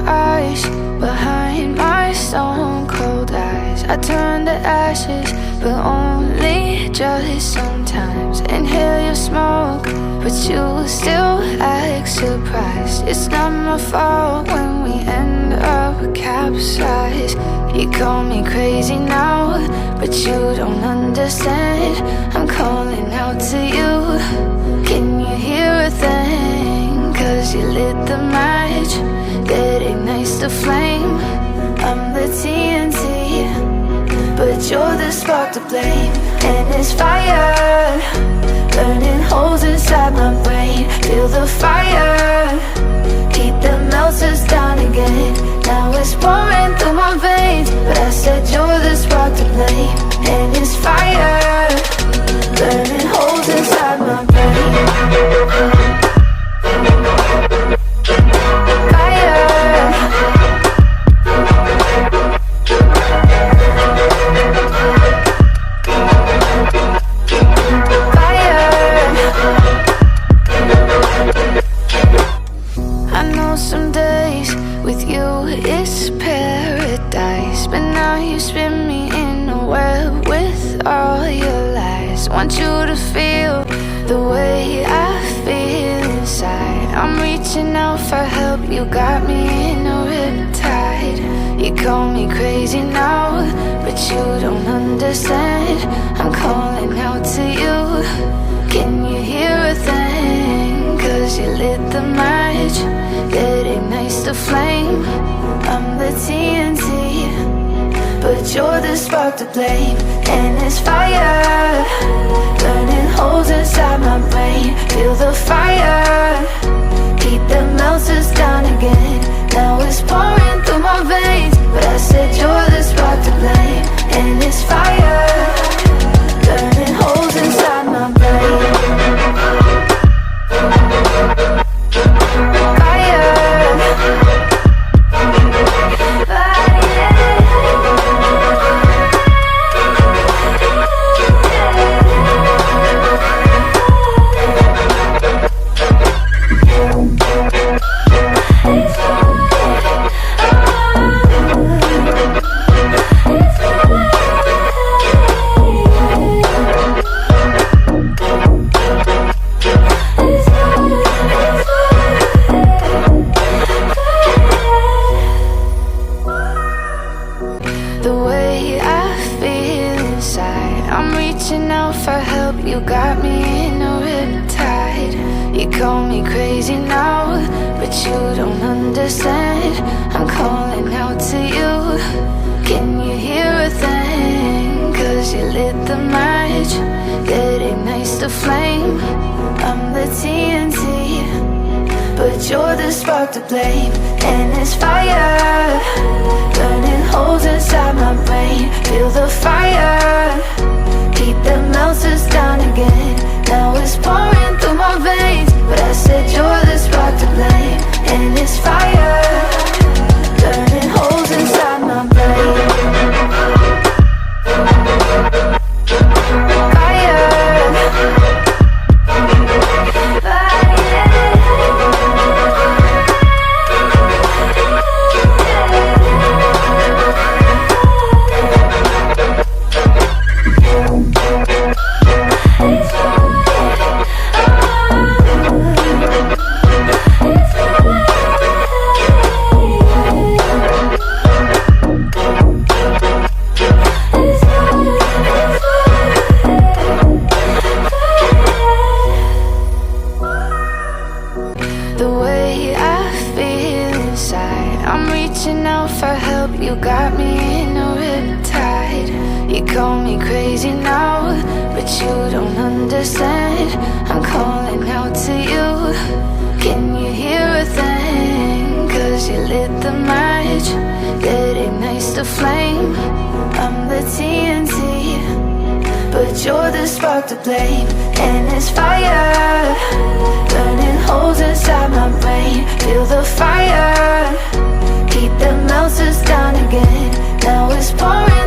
eyes behind my stone cold eyes. I turn to ashes, but only just sometimes. Inhale your smoke, but you still act surprised. It's not my fault when we end up capsized. You call me crazy now, but you don't understand. I'm calling out to you. Can you hear a thing? 'Cause you lit the match that ignites the flame. I'm the TNT, but you're the spark to blame. And it's fire, burning holes inside my brain. Feel the fire, heat that melts us down again. Now it's pouring through my veins, but I said you're the spark to blame. And it's fire, burning holes inside my brain. Want you to feel the way I feel inside. I'm reaching out for help, you got me in a riptide. You call me crazy now, but you don't understand. I'm calling out to you. Can you hear a thing? 'Cause you lit the match that ignites the flame. I'm the TNT, but you're the spark to blame. And it's fire, burning holes inside my brain. Feel the fire, heat that melts us down again. Now it's pouring through my veins, but I said you're the spark to blame. And it's fire, burning holes inside my brain. You're the spark to blame. And it's fire, burning holes inside my brain. Feel the fire, heat that melts us down again. Now it's pouring through my veins, but I said you're the spark to blame. And it's fire, burning holes inside my brain. You're the spark to blame. And it's fire, burning holes inside my brain. Feel the fire, heat that melts us down again. Now it's pouring